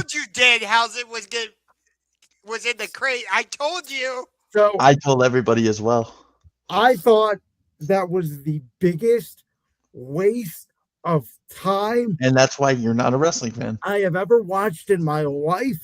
told you Danhausen was in the crate. I told you. So I told everybody as well. I thought that was the biggest waste of time, and that's why you're not a wrestling fan. I have ever watched in my life.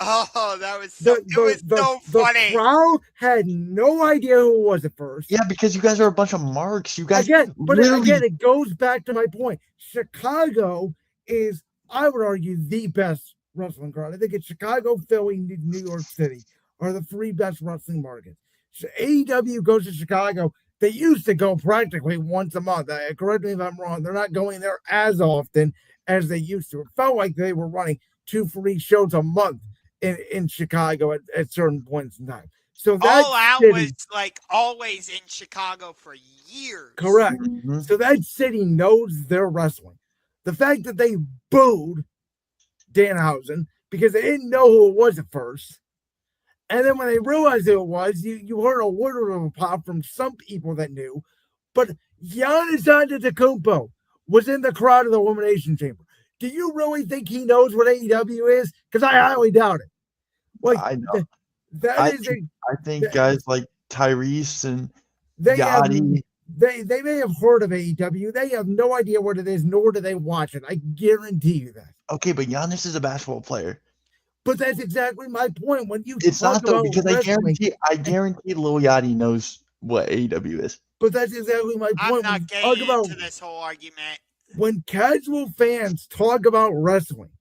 Oh, that was so. It was so funny. The crowd had no idea who it was at first. Yeah, because you guys are a bunch of marks. You guys again, it goes back to my point. Chicago is, I would argue, the best wrestling crowd. I think it's Chicago, Philly, New York City are the three best wrestling markets. So AEW goes to Chicago. They used to go practically once a month. Correct me if I'm wrong. They're not going there as often as they used to. It felt like they were running 2 free shows a month in Chicago at certain points in time. So that All Out was like always in Chicago for years. Correct. Mm-hmm. So that city knows their wrestling. The fact that they booed Danhausen because they didn't know who it was at first. And then when they realized who it was, you heard a word of a pop from some people that knew. But Giannis Antetokounmpo was in the crowd of the Elimination Chamber. Do you really think he knows what AEW is? Because I highly doubt it. Like, I know. I think guys like Tyrese and Gotti, they may have heard of AEW. They have no idea what it is, nor do they watch it. I guarantee you that. Okay, but Giannis is a basketball player. But that's exactly my point. When you it's not though, because I guarantee Lil Yachty knows what AEW is. But that's exactly my point. I'm not getting into this whole argument. When casual fans talk about wrestling,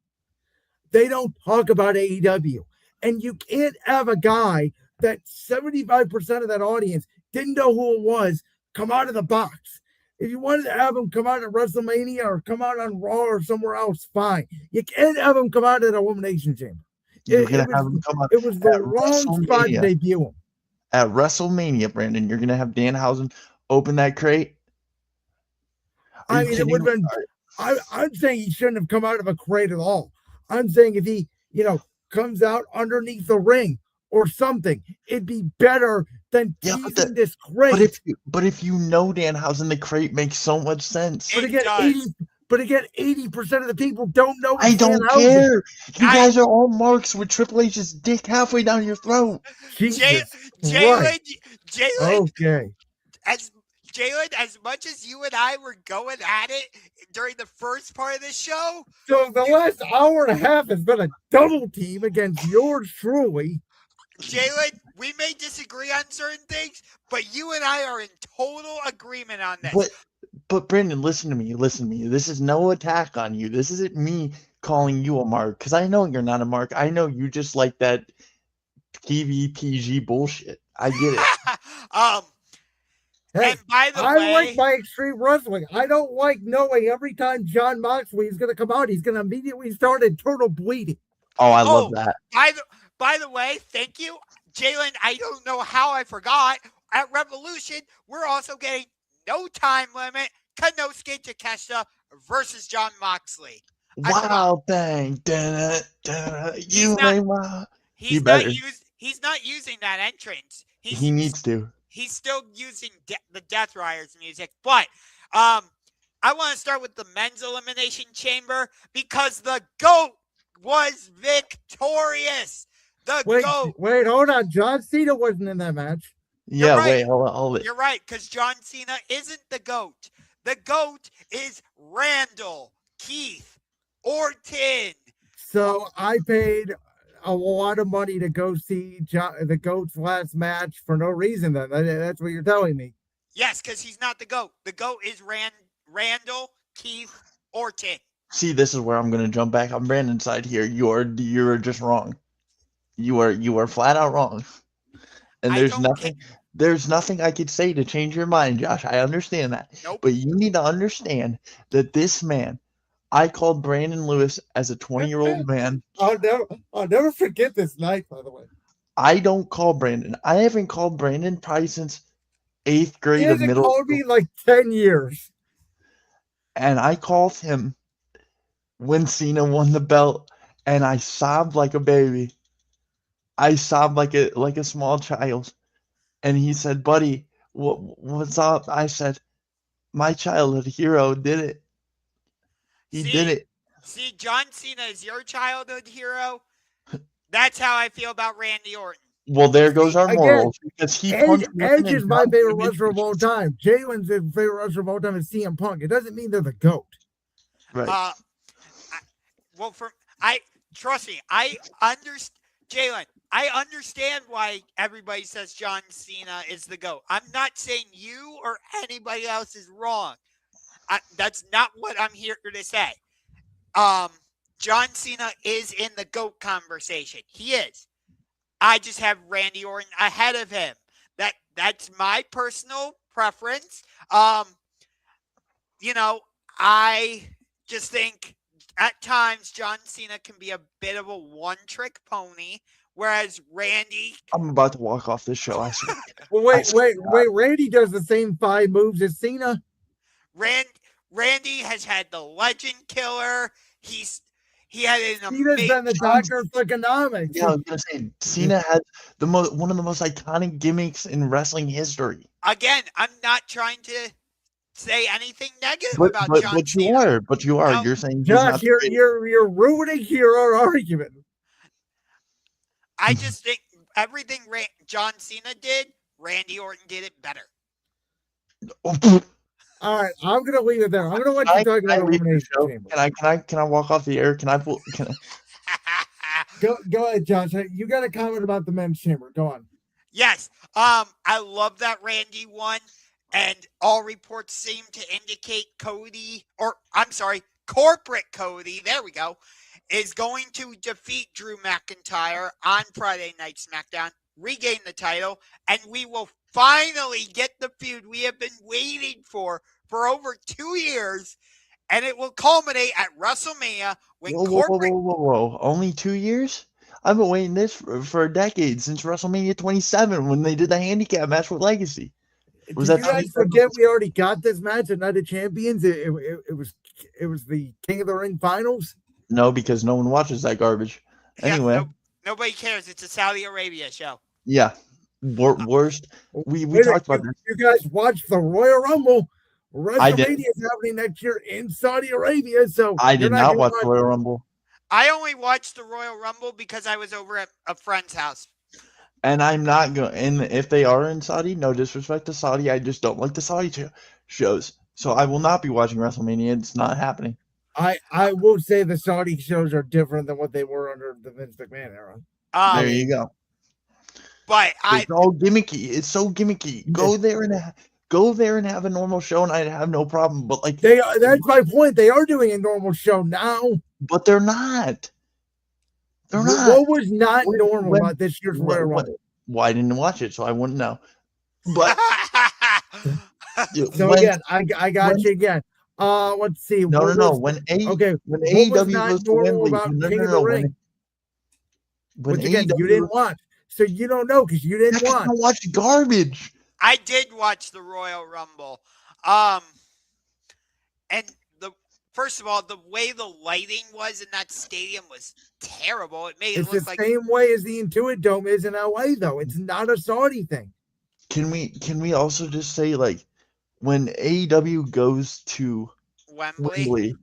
they don't talk about AEW. And you can't have a guy that 75% of that audience didn't know who it was come out of the box. If you wanted to have him come out at WrestleMania or come out on Raw or somewhere else, fine. You can't have him come out at Elimination Chamber. It was the wrong spot to debut him. At WrestleMania, Brandon, you're going to have Danhausen open that crate? I mean, it would have been... I'm saying he shouldn't have come out of a crate at all. I'm saying if he, comes out underneath the ring or something, it'd be better than teasing this crate. But if you know Danhausen, the crate makes so much sense. But again, 80% of the people don't know. I don't care. You guys are all marks with Triple H's dick halfway down your throat. Jalen. Okay. Jalen, as much as you and I were going at it during the first part of the show. So the last hour and a half has been a double team against yours truly. Jalen, we may disagree on certain things, but you and I are in total agreement on this. But Brandon, listen to me. This is no attack on you. This isn't me calling you a mark, because I know you're not a mark. I know you just like that TV PG bullshit. I get it. Hey, and by the way, I like my Extreme Wrestling. I don't like knowing every time John Moxley is going to come out, he's going to immediately start internal bleeding. Oh, I love that. By the way, thank you, Jalen. I don't know how I forgot. At Revolution, we're also getting no time limit Konosuke Takeshita versus John Moxley. Wow, dang. He's not using that entrance. He needs to. He's still using the Death Riders music. But I want to start with the men's Elimination Chamber because the GOAT was victorious. GOAT. Wait, hold on. John Cena wasn't in that match. Yeah, right. Wait, hold it. You're right, because John Cena isn't the GOAT. The GOAT is Randall Keith Orton. So I paid a lot of money to go see the GOAT's last match for no reason. Then that's what you're telling me. Yes, because he's not the GOAT. The GOAT is Randall Keith Orton. See, this is where I'm going to jump back on Brandon's side here. You're just wrong. You are flat out wrong. And there's nothing I could say to change your mind, Josh. I understand that. Nope. But you need to understand that this man, I called Brandon Lewis as a 20-year-old man. I'll never forget this night, by the way. I don't call Brandon. I haven't called Brandon probably since 8th grade of middle school. He hasn't called me like 10 years. And I called him when Cena won the belt, and I sobbed like a baby. I sobbed like a small child. And he said, buddy, what's up? I said, my childhood hero did it. He did it. See, John Cena is your childhood hero. That's how I feel about Randy Orton. Well, there goes our Again, morals because he punched Edge women is and my John favorite Cena wrestler of all bitches. time. Jalen's favorite wrestler of all time is CM Punk. It doesn't mean they're the GOAT. Right. Trust me, I understand, Jalen. I understand why everybody says John Cena is the GOAT. I'm not saying you or anybody else is wrong. That's not what I'm here to say. John Cena is in the GOAT conversation. He is. I just have Randy Orton ahead of him. That's my personal preference. I just think at times John Cena can be a bit of a one-trick pony, whereas Randy. I'm about to walk off this show. I swear. Well, wait. Randy does the same 5 moves as Cena. Randy has had the Legend Killer. He had an Cena's amazing. been the doctor of economics. Yeah, I was gonna say Cena has one of the most iconic gimmicks in wrestling history. Again, I'm not trying to say anything negative about John Cena. But you are. No. You're saying Josh, you're ruining your argument. I just think everything John Cena did, Randy Orton did it better. All right, I'm gonna leave it there. I'm gonna let you talk about Elimination Chamber. Can I walk off the air? Can I? Go ahead, Josh. You got a comment about the men's chamber. Go on. Yes. I love that Randy won, and all reports seem to indicate Corporate Cody, there we go, is going to defeat Drew McIntyre on Friday Night SmackDown, regain the title, and we will finally get the feud we have been waiting for over 2 years, and it will culminate at WrestleMania when Whoa. Only 2 years? I've been waiting this for a decade, since WrestleMania 27 when they did the handicap match with Legacy. Did you guys forget we already got this match at Night of Champions? It was the King of the Ring finals? No, because no one watches that garbage. Anyway. Yeah, nobody cares. It's a Saudi Arabia show. Yeah. Worst. We talked about this. You guys watched the Royal Rumble. WrestleMania is happening next year in Saudi Arabia. So I did not watch the Royal Rumble. I only watched the Royal Rumble because I was over at a friend's house. And I'm not going. And if they are in Saudi, no disrespect to Saudi, I just don't like the Saudi shows. So I will not be watching WrestleMania. It's not happening. I will say the Saudi shows are different than what they were under the Vince McMahon era. There you go. But it's all gimmicky. It's so gimmicky. Go there and have a normal show, and I'd have no problem. But that's my point. They are doing a normal show now, but they're not. They're not. What was not normal about this year's Royal Rumble? Well, I didn't watch it, so I wouldn't know. But again, I got you again. Let's see. No. When AEW goes to Wembley, Which again, you didn't watch, so you don't know because you didn't watch. I watched garbage. I did watch the Royal Rumble, and first of all, the way the lighting was in that stadium was terrible. It made it look like the same way as the Intuit Dome is in LA, though. It's not a Saudi thing. Can we also just say, like, when AEW goes to Wembley,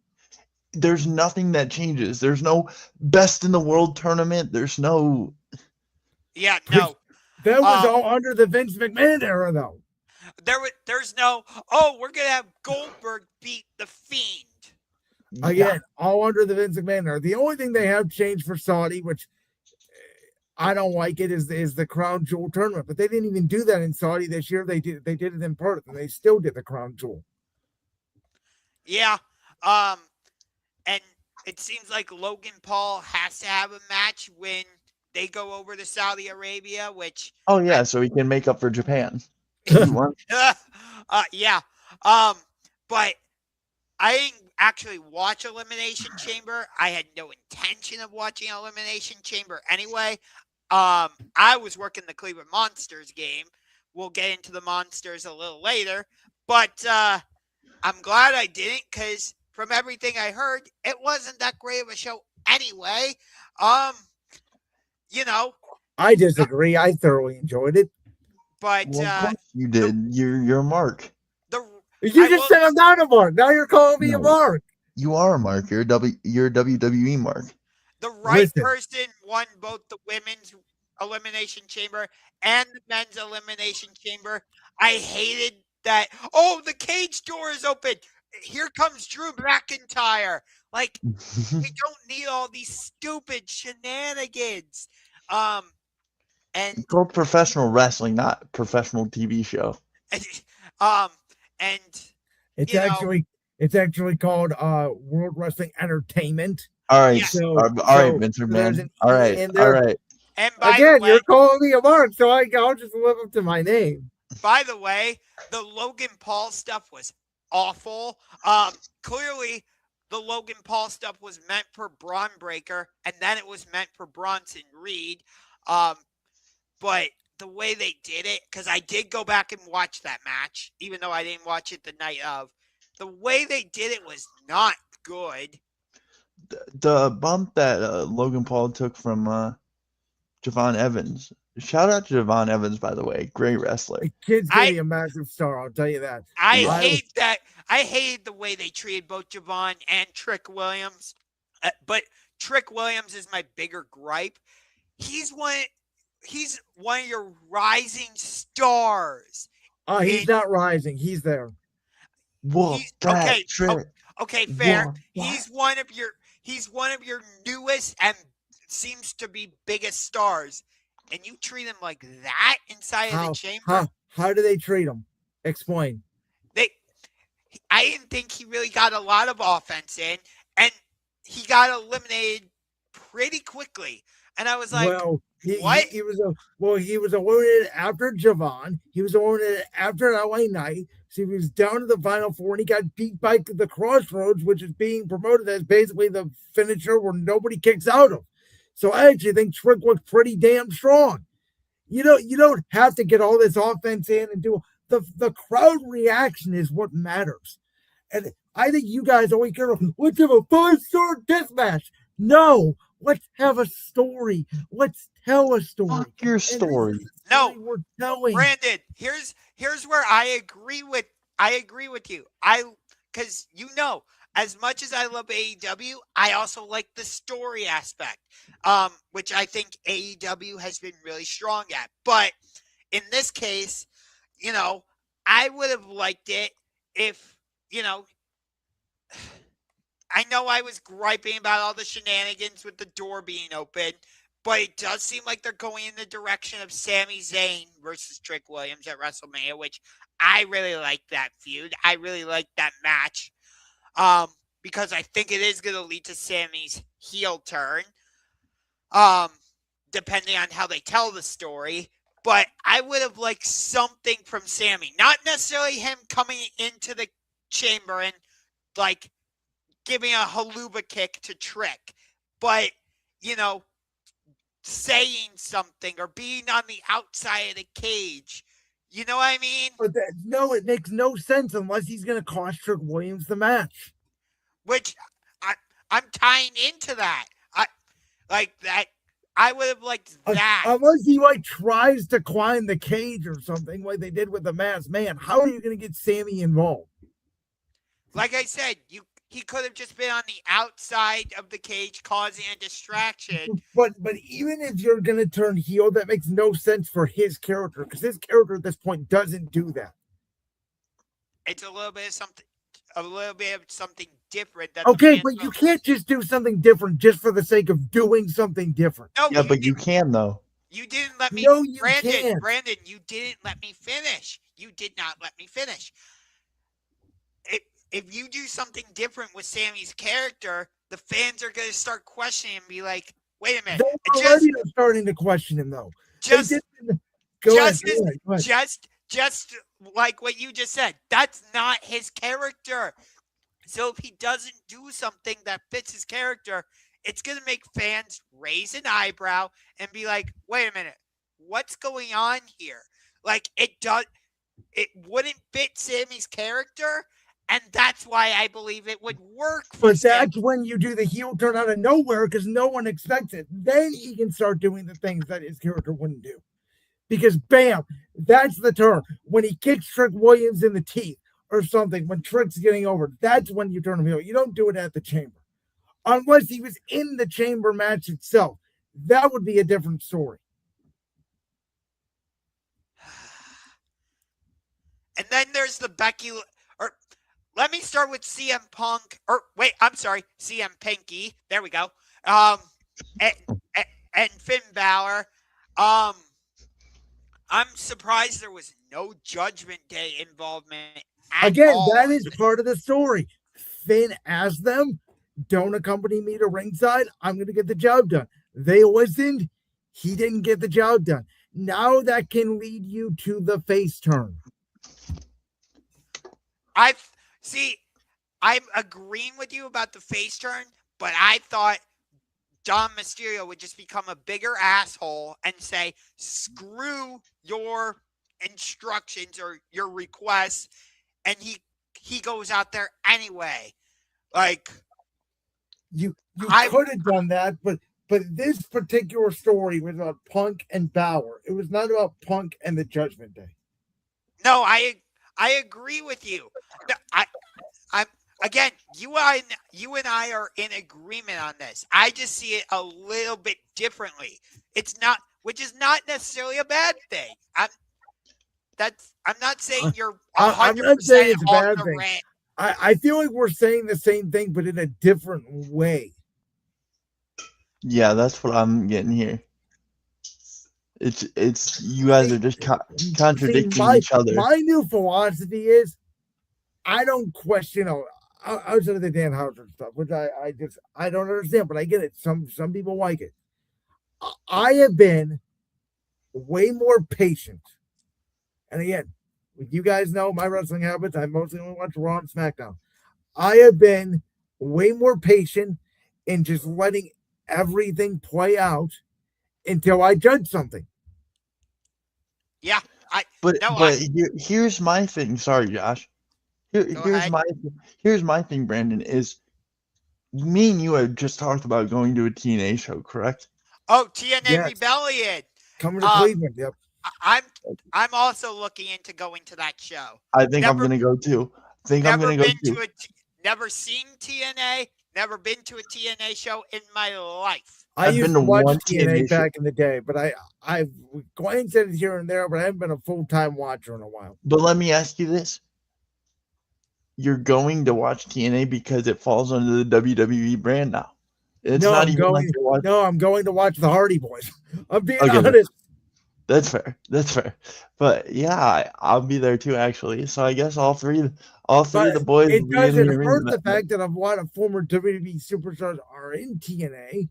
there's nothing that changes. There's no best in the world tournament. There's no. Yeah, no. That was all under the Vince McMahon era, though. There's no. Oh, we're gonna have Goldberg beat the Fiend. Again, all under the Vince McMahon era. The only thing they have changed for Saudi, which I don't like it, is the Crown Jewel tournament. But they didn't even do that in Saudi this year. They did it in Perth, and they still did the Crown Jewel. Yeah. And it seems like Logan Paul has to have a match when they go over to Saudi Arabia, which. Oh yeah, so he can make up for Japan. Yeah. But I didn't actually watch Elimination Chamber. I had no intention of watching Elimination Chamber anyway. I was working the Cleveland Monsters game. We'll get into the Monsters a little later. But I'm glad I didn't, because from everything I heard, it wasn't that great of a show anyway. I disagree. I thoroughly enjoyed it. But you did. You're a mark. You just said I'm not a mark. Now you're calling me a mark. You are a mark. You're a WWE mark. The right Listen. person won both the women's elimination chamber and the men's elimination chamber. I hated that. Oh, the cage door is open. Here comes Drew McIntyre. Like, we don't need all these stupid shenanigans. And It's called professional wrestling, not professional TV show. and It's you know, actually called World Wrestling Entertainment. All right, Yeah. So, all right, so Vince there's McMahon. an All E right, in all there. right. and by Again, the way, you're calling me a mark, so I'll just live up to my name. By the way, the Logan Paul stuff was awful. Clearly, the Logan Paul stuff was meant for Braun Breaker, and then it was meant for Bronson Reed. But the way they did it, because I did go back and watch that match, even though I didn't watch it the night of, the way they did it was not good. The bump that Logan Paul took from Javon Evans. Shout out to Javon Evans, by the way. Great wrestler. The kid's gonna be a massive star, I'll tell you that. I hate that. I hated the way they treated both Javon and Trick Williams. But Trick Williams is my bigger gripe. He's one of your rising stars. He's not rising. He's there. Whoa, okay, Trick. Okay, fair. Whoa, He's one of your newest and seems to be biggest stars. And you treat him like that inside of the chamber? How do they treat him? Explain. I didn't think he really got a lot of offense in, and he got eliminated pretty quickly. And I was like, what? He was eliminated after Javon. He was eliminated after LA Knight. So he was down to the final four, and he got beat by the Crossroads, which is being promoted as basically the finisher where nobody kicks out of. So I actually think Trick was pretty damn strong. You don't have to get all this offense in and do the crowd reaction is what matters. And I think you guys always care, let's have a 5-star death match. No, let's have a story. Let's tell a story. Fuck your story. No, we're telling. Brandon, here's where I agree with you. Because as much as I love AEW, I also like the story aspect, which I think AEW has been really strong at. But in this case, I would have liked it if, I know I was griping about all the shenanigans with the door being open, but it does seem like they're going in the direction of Sami Zayn versus Trick Williams at WrestleMania, which I really like that feud. I really like that match. Because I think it is going to lead to Sammy's heel turn, depending on how they tell the story. But I would have liked something from Sammy, not necessarily him coming into the chamber and giving a haluva kick to Trick, but saying something or being on the outside of the cage. You know what I mean? But it makes no sense unless he's going to cost Trick Williams the match. Which I'm tying into that. I would have liked that. Unless he tries to climb the cage or something like they did with the Masked Man. How are you going to get Sammy involved? Like I said, he could have just been on the outside of the cage causing a distraction. But even if you're going to turn heel, that makes no sense for his character because his character at this point doesn't do that. It's a little bit of something different. Okay, but you can't just do something different just for the sake of doing something different. No, yeah, but you can though. You didn't let me. No, you Brandon, can't. Brandon, you didn't let me finish. You did not let me finish. If you do something different with Sammy's character, the fans are going to start questioning and be like, "Wait a minute." They're already starting to question him, though. Just like what you just said, that's not his character. So if he doesn't do something that fits his character, it's going to make fans raise an eyebrow and be like, wait a minute, what's going on here? It wouldn't fit Sammy's character, and that's why I believe it would work for But that's when you do the heel turn out of nowhere because no one expects it. Then he can start doing the things that his character wouldn't do. Because, bam, that's the turn. When he kicks Trick Williams in the teeth, or something, when Trick's getting over, that's when you turn him heel. You don't do it at the Chamber. Unless he was in the Chamber match itself. That would be a different story. And then there's the Becky, or let me start with CM Punk, or wait, I'm sorry, CM Pinky. There we go. And Finn Balor. I'm surprised there was no Judgment Day involvement at all. That is part of the story. Finn asked them, don't accompany me to ringside. I'm going to get the job done. They listened. He didn't get the job done. Now that can lead you to the face turn. I'm agreeing with you about the face turn, but I thought Dom Mysterio would just become a bigger asshole and say, screw your instructions or your requests, and he goes out there anyway. Like, you could have done that, but this particular story was about Punk and Balor. It was not about Punk and the Judgment Day. No, I agree with you. I'm again, you and I are in agreement on this. I just see it a little bit differently. Which is not necessarily a bad thing. I'm not saying you're 100% I'm not saying it's a on bad the thing. rant. I feel like we're saying the same thing, but in a different way. Yeah, that's what I'm getting here. It's you guys are just contradicting each other. My new philosophy is I don't question outside of the Danhausen stuff, which I don't understand, but I get it. Some people like it. I have been way more patient. And again, you guys know my wrestling habits. I mostly only watch Raw and SmackDown. I have been way more patient in just letting everything play out until I judge something. Yeah, here's my thing. Sorry, Josh. Here's my thing, Brandon, is me and you have just talked about going to a TNA show, correct? Oh, TNA Yes. Rebellion. Coming to Cleveland, yep. I'm also looking into going to that show. I think I'm gonna go too. Never seen TNA, never been to a TNA show in my life. I used to watch TNA back in the day, but I've glanced at it here and there, but I haven't been a full-time watcher in a while. But let me ask you this. You're going to watch TNA because it falls under the WWE brand now. I'm going to watch the Hardy Boys. I'm being honest. That's fair. But yeah, I'll be there too, actually. So I guess all three of the boys. It doesn't hurt the fact that a lot of former WWE superstars are in TNA.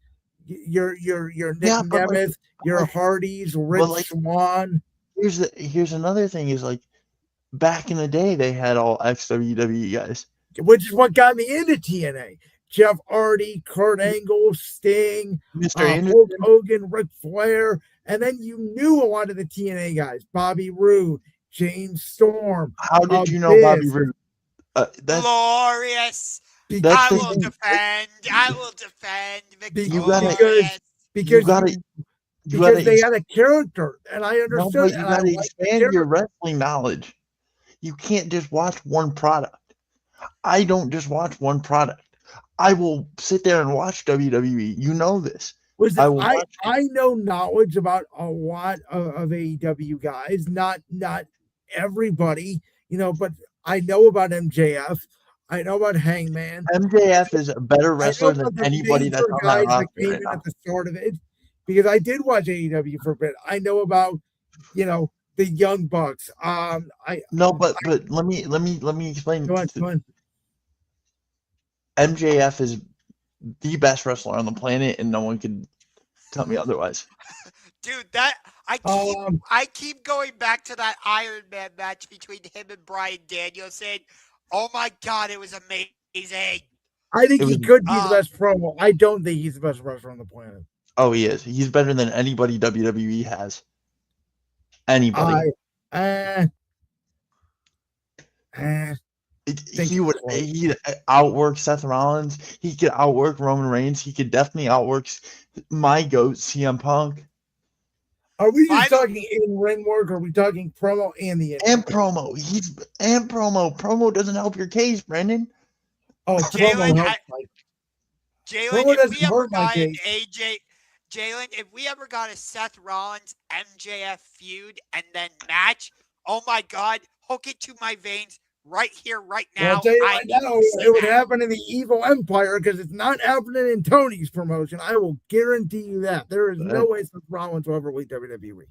Your Nick Nemeth, your Hardys, Rich Swann. Here's another thing is like back in the day they had all ex-WWE guys, which is what got me into TNA. Jeff Hardy, Kurt Angle, Sting, Hulk Hogan, Ric Flair, and then you knew a lot of the TNA guys: Bobby Roode, James Storm. How did you know Bobby Roode? Glorious. I will defend Victorious. Because they had a character, and I understood. You got to expand your wrestling knowledge. You can't just watch one product. I don't just watch one product. I will sit there and watch WWE. You know this. I know knowledge about a lot of AEW guys, not everybody, but I know about MJF. I know about Hangman. MJF is a better wrestler than anybody that's on that roster came in at the start of it, because I did watch AEW for a bit. I know about, the Young Bucks. But let me explain. Go on. MJF is the best wrestler on the planet, and no one can tell me otherwise. Dude, I keep going back to that Iron Man match between him and Bryan Danielson. Oh my God, it was amazing. I think he could be the best promo. I don't think he's the best wrestler on the planet. Oh, he is. He's better than anybody WWE has. Anybody. He'd outwork Seth Rollins. He could outwork Roman Reigns. He could definitely outwork my GOAT, CM Punk. Are we just By the- talking in-ring work, or are we talking promo and the And promo. Promo doesn't help your case, Brendan. Oh, Jalen, promo helps. Jalen, Promo if doesn't we ever hurt my got an case. Jalen, if we ever got a Seth Rollins MJF feud and then match, oh my God, hook it to my veins right here, right Well, now. I'll tell you I right need now, to see it would that. happen in the Evil Empire because it's not happening in Tony's promotion. I will guarantee you that. There is no way Seth Rollins will ever leave WWE.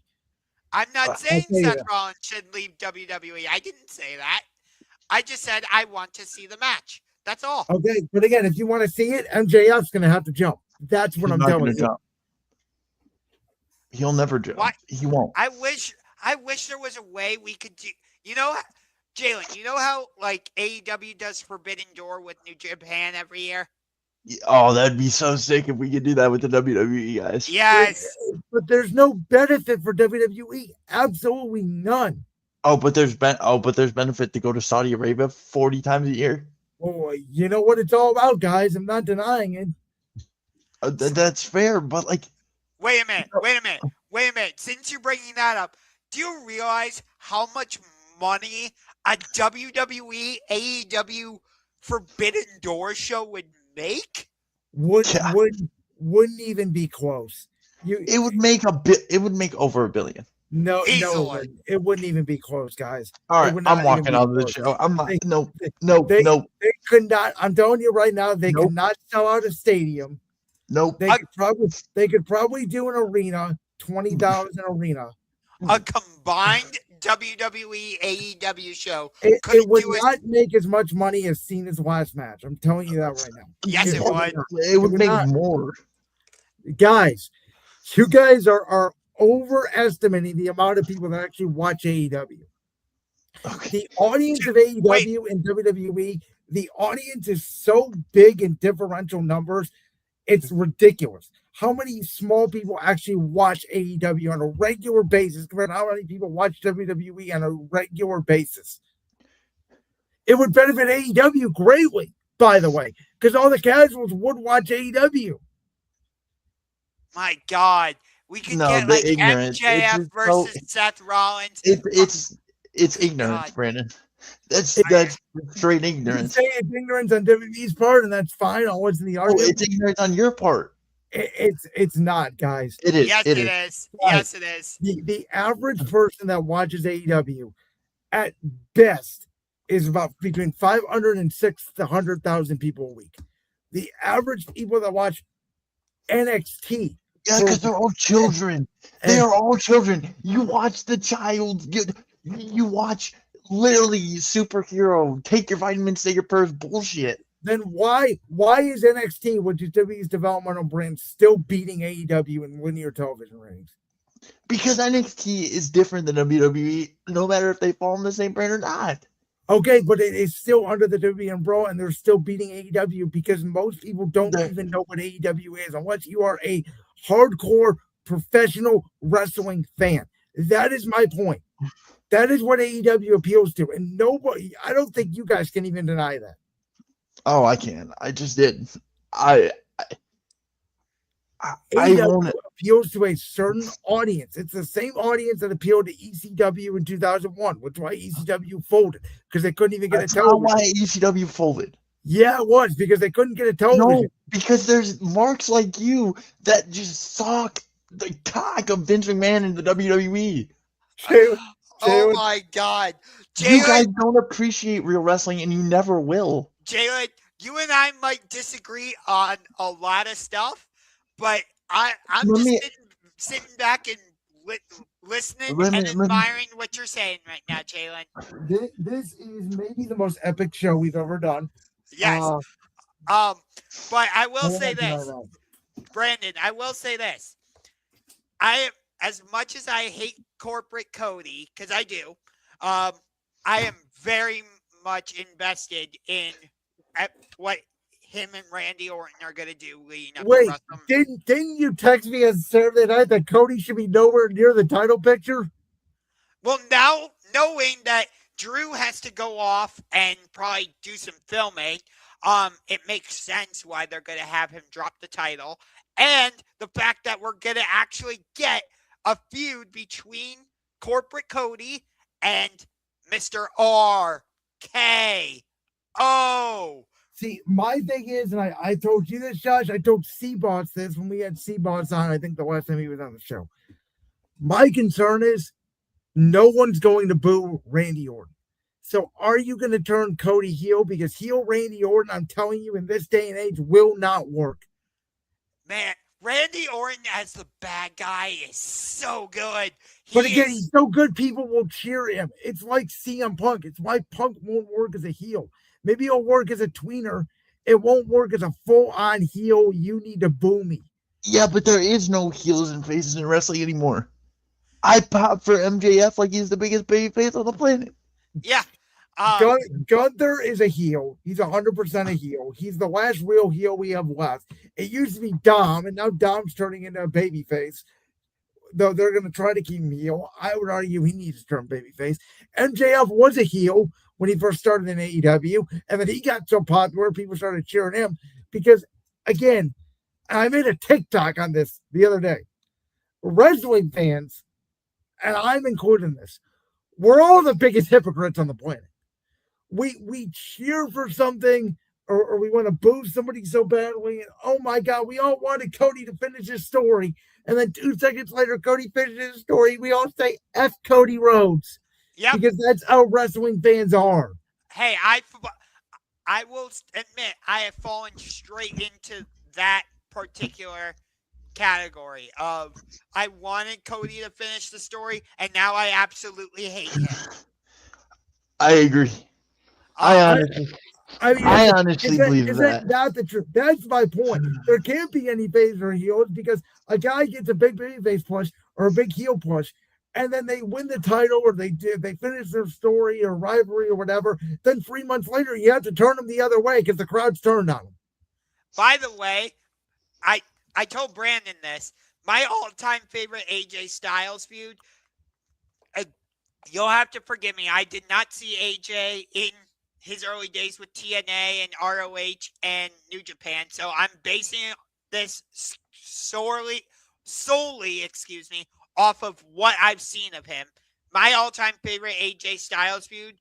I'm not I'll saying tell you Seth that. Rollins should leave WWE. I didn't say that. I just said I want to see the match. That's all. Okay, but again, if you want to see it, MJF's going to have to jump. That's what I'm telling you. Jump. He'll never jump. Why? He won't. I wish there was a way we could do. You know, Jalen. You know how like AEW does Forbidden Door with New Japan every year. Oh, that'd be so sick if we could do that with the WWE guys. Yes. But there's no benefit for WWE. Absolutely none. But there's benefit to go to Saudi Arabia 40 times a year. Oh, you know what it's all about, guys. I'm not denying it. That's fair, but like, Wait a minute. Since you're bringing that up, do you realize how much money a WWE AEW Forbidden Door show would make? Wouldn't even be close. It would make over $1 billion. No, Easily. it wouldn't even be close, guys. All right, It would not I'm walking even be out of the close. show. I'm not. They No. could not. I'm telling you right now, they Nope. could not sell out a stadium. Nope. They could probably do an arena, $20 an arena. A combined WWE AEW show. It would not make as much money as Cena's last match. I'm telling you that right now. Yes, it would. It would make not. more. Guys, you guys are overestimating the amount of people that actually watch AEW. Okay. The audience of AEW and WWE, the audience is so big in differential numbers, it's ridiculous. How many small people actually watch AEW on a regular basis compared to how many people watch WWE on a regular basis? It would benefit AEW greatly, by the way, because all the casuals would watch AEW. My God. We could get the like ignorance. MJF versus Seth Rollins. It's ignorance, God. Brandon. That's straight You ignorance. say it's ignorance on WWE's part, and that's fine. I wasn't the Oh, argument. it's ignorance on your part. It's not, guys. It is. Yes, it is. Yes, it is. The average person that watches AEW at best is about between 500 and 600,000 people a week. The average people that watch NXT. Yeah, because they're all children. They are all children. You watch the child. You watch literally superhero. Take your vitamins, take your pills. Bullshit. Then why is NXT, which is WWE's developmental brand, still beating AEW in linear television ratings? Because NXT is different than WWE, no matter if they fall in the same brand or not. Okay, but it is still under the WWE umbrella, and they're still beating AEW because most people don't even know what AEW is unless you are a hardcore professional wrestling fan. That is my point. That is what AEW appeals to, and nobody. I don't think you guys can even deny that. Oh, I can. I just did. I AEW appeals to a certain audience. It's the same audience that appealed to ECW in 2001, which is why ECW folded because they couldn't even get a television. That's not why ECW folded. Yeah, it was because they couldn't get a television. No, because there's marks like you that just suck the cock of Vince McMahon in the WWE. Oh my God. You guys don't appreciate real wrestling, and you never will. Jalen, you and I might disagree on a lot of stuff, but I'm sitting back and listening and admiring what you're saying right now, Jalen. This is maybe the most epic show we've ever done. Yes. But I will say this, Brandon. I will say this. As much as I hate corporate Cody, because I do, I am very much invested in what him and Randy Orton are going to do leading up to WrestleMania. Didn't you text me on Saturday night that Cody should be nowhere near the title picture? Well, now knowing that Drew has to go off and probably do some filming, it makes sense why they're going to have him drop the title. And the fact that we're going to actually get a feud between Corporate Cody and Mr. RKO. See, my thing is, and I told you this, Josh, I told C-Bots this when we had C-Bots on, I think the last time he was on the show. My concern is no one's going to boo Randy Orton. So are you going to turn Cody heel? Because heel Randy Orton, I'm telling you, in this day and age, will not work. Man, Randy Orton as the bad guy is so good. But again, he's so good, people will cheer him. It's like CM Punk. It's why Punk won't work as a heel. Maybe he'll work as a tweener. It won't work as a full-on heel. You need to boo me. Yeah, but there is no heels and faces in wrestling anymore. I pop for MJF like he's the biggest babyface on the planet. Yeah. Gunther is a heel. He's 100% a heel. He's the last real heel we have left. It used to be Dom, and now Dom's turning into a babyface. Though they're going to try to keep him heel. I would argue he needs to turn babyface. MJF was a heel when he first started in AEW, and then he got so popular, people started cheering him. Because, again, I made a TikTok on this the other day. Wrestling fans, and I'm including this, we're all the biggest hypocrites on the planet. We cheer for something, or we want to boo somebody so badly, and oh my God, we all wanted Cody to finish his story, and then 2 seconds later, Cody finishes his story. We all say F Cody Rhodes. Yep. Because that's how wrestling fans are. Hey, I will admit I have fallen straight into that particular category of I wanted Cody to finish the story, and now I absolutely hate him. I agree. I honestly believe that. Not the truth. That's my point. There can't be any face or heels because a guy gets a big babyface push or a big heel push, and then they win the title or they finish their story or rivalry or whatever. Then 3 months later, you have to turn them the other way because the crowd's turned on them. By the way, I told Brandon this. My all-time favorite AJ Styles feud. You'll have to forgive me. I did not see AJ in his early days with TNA and ROH and New Japan. So I'm basing this solely, off of what I've seen of him. My all-time favorite AJ Styles feud,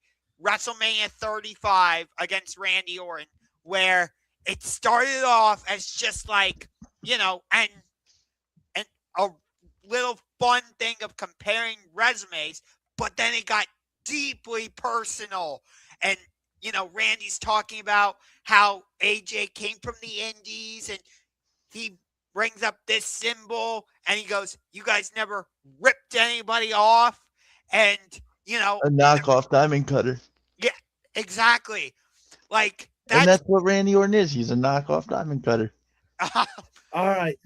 WrestleMania 35 against Randy Orton, where it started off as just like, and a little fun thing of comparing resumes, but then it got deeply personal. And Randy's talking about how AJ came from the Indies and he brings up this symbol and he goes, you guys never ripped anybody off. And, a knockoff diamond cutter. Yeah, exactly. And that's what Randy Orton is. He's a knockoff diamond cutter. All right.